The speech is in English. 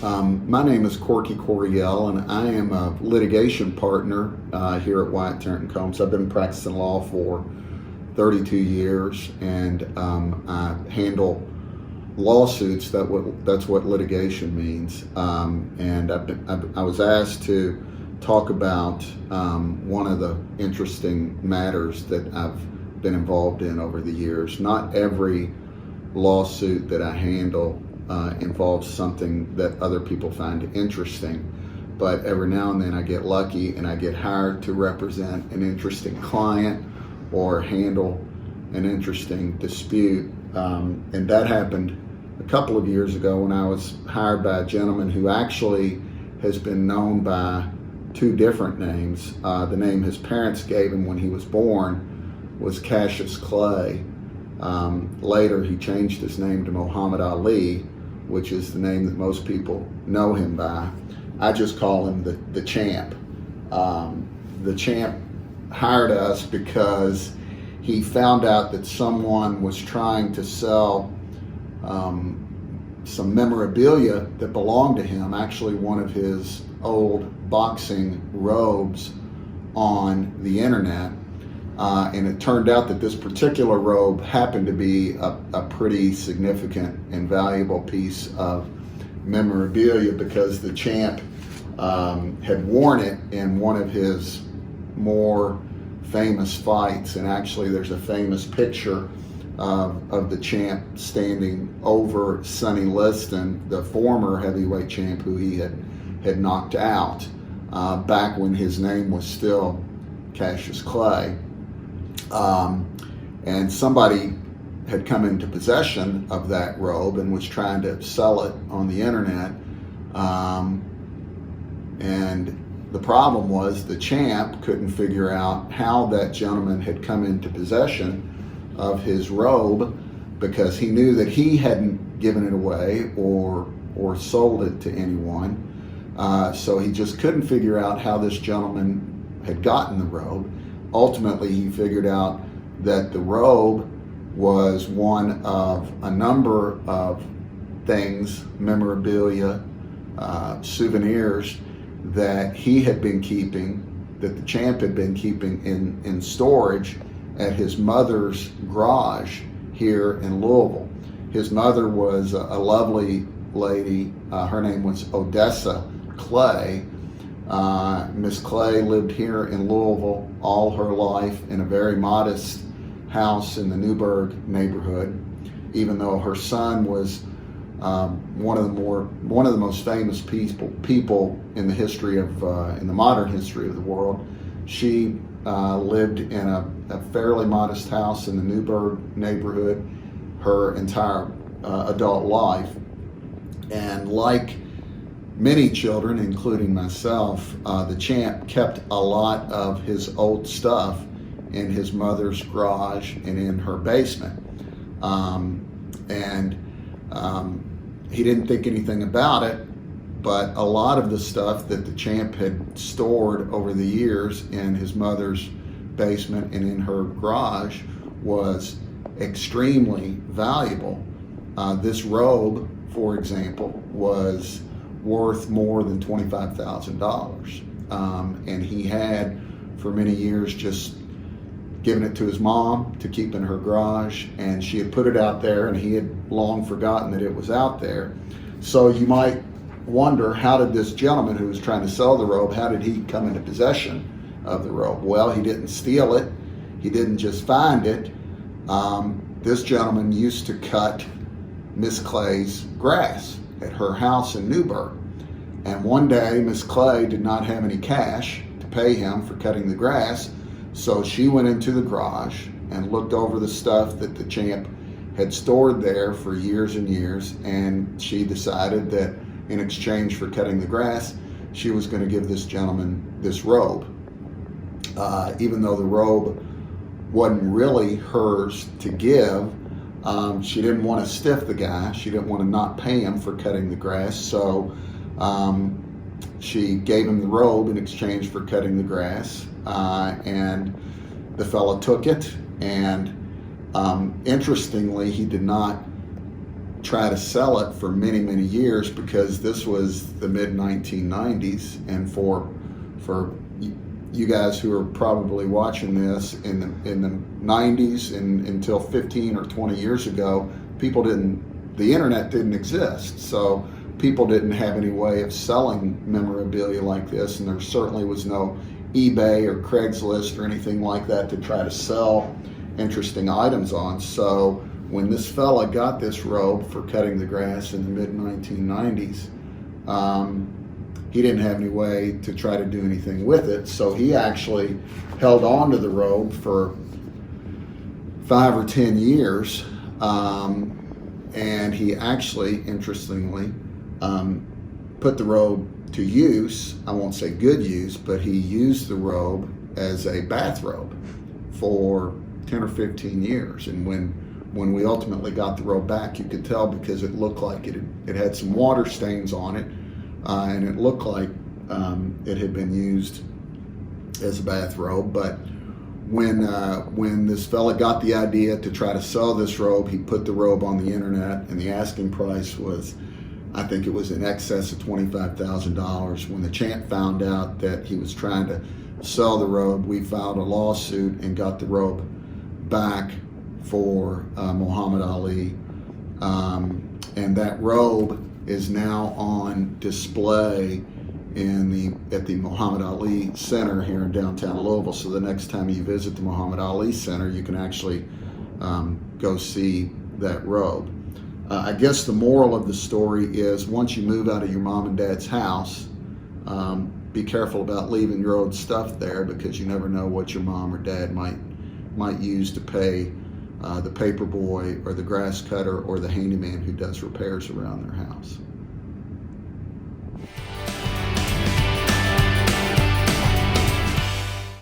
My name is Corky Coryell, and I am a litigation partner here at Wyatt Terrence Combs. I've been practicing law for 32 years, and I handle lawsuits. That's what litigation means. And I was asked to talk about one of the interesting matters that I've been involved in over the years. Not every lawsuit that I handle involves something that other people find interesting, but every now and then I get lucky and I get hired to represent an interesting client or handle an interesting dispute. And that happened a couple of years ago when I was hired by a gentleman who actually has been known by two different names. The name his parents gave him when he was born was Cassius Clay. Later he changed his name to Muhammad Ali, which is the name that most people know him by. I just call him the Champ. The Champ hired us because he found out that someone was trying to sell some memorabilia that belonged to him, actually one of his old boxing robes, on the internet. And it turned out that this particular robe happened to be a pretty significant and valuable piece of memorabilia because the Champ had worn it in one of his more famous fights. And actually there's a famous picture of the Champ standing over Sonny Liston, the former heavyweight champ who he had knocked out back when his name was still Cassius Clay. And somebody had come into possession of that robe and was trying to sell it on the internet. And the problem was the Champ couldn't figure out how that gentleman had come into possession of his robe, because he knew that he hadn't given it away or sold it to anyone. So he just couldn't figure out how this gentleman had gotten the robe. Ultimately, he figured out that the robe was one of a number of things, memorabilia, souvenirs that he had been keeping, that the Champ had been keeping in storage at his mother's garage here in Louisville. His mother was a lovely lady. Her name was Odessa Clay. Miss Clay lived here in Louisville all her life in a very modest house in the Newburgh neighborhood, even though her son was one of the most famous people in the history of in the modern history of the world. She lived in a fairly modest house in the Newburgh neighborhood her entire adult life, and like many children, including myself, the Champ kept a lot of his old stuff in his mother's garage and in her basement. He didn't think anything about it, but a lot of the stuff that the Champ had stored over the years in his mother's basement and in her garage was extremely valuable. This robe, for example, was worth more than $25,000. And he had, for many years, just given it to his mom to keep in her garage, and she had put it out there, and he had long forgotten that it was out there. So you might wonder, how did this gentleman who was trying to sell the robe, how did he come into possession of the robe? Well, he didn't steal it. He didn't just find it. This gentleman used to cut Miss Clay's grass at her house in Newburgh. And one day, Miss Clay did not have any cash to pay him for cutting the grass, so she went into the garage and looked over the stuff that the Champ had stored there for years and years, and she decided that in exchange for cutting the grass, she was going to give this gentleman this robe. Even though the robe wasn't really hers to give, she didn't want to stiff the guy. She didn't want to not pay him for cutting the grass, so she gave him the robe in exchange for cutting the grass, and the fellow took it, and interestingly, he did not try to sell it for many, many years, because this was the mid 1990s, and for you guys who are probably watching this in the 90s and until 15 or 20 years ago, the internet didn't exist, so people didn't have any way of selling memorabilia like this, and there certainly was no eBay or Craigslist or anything like that to try to sell interesting items on. So when this fella got this robe for cutting the grass in the mid 1990s, he didn't have any way to try to do anything with it, so he actually held on to the robe for 5 or 10 years, and he actually, interestingly, put the robe to use. I won't say good use, but he used the robe as a bathrobe for 10 or 15 years. And when we ultimately got the robe back, you could tell, because it looked like it had some water stains on it, and it looked like it had been used as a bathrobe. But when this fella got the idea to try to sell this robe, he put the robe on the internet, and the asking price was, I think it was in excess of $25,000. When the champ found out that he was trying to sell the robe, we filed a lawsuit and got the robe back for Muhammad Ali, and that robe is now on display at the Muhammad Ali Center here in downtown Louisville. So the next time you visit the Muhammad Ali Center, you can actually go see that robe. I guess the moral of the story is, once you move out of your mom and dad's house, be careful about leaving your old stuff there, because you never know what your mom or dad might use to pay the paper boy or the grass cutter or the handyman who does repairs around their house.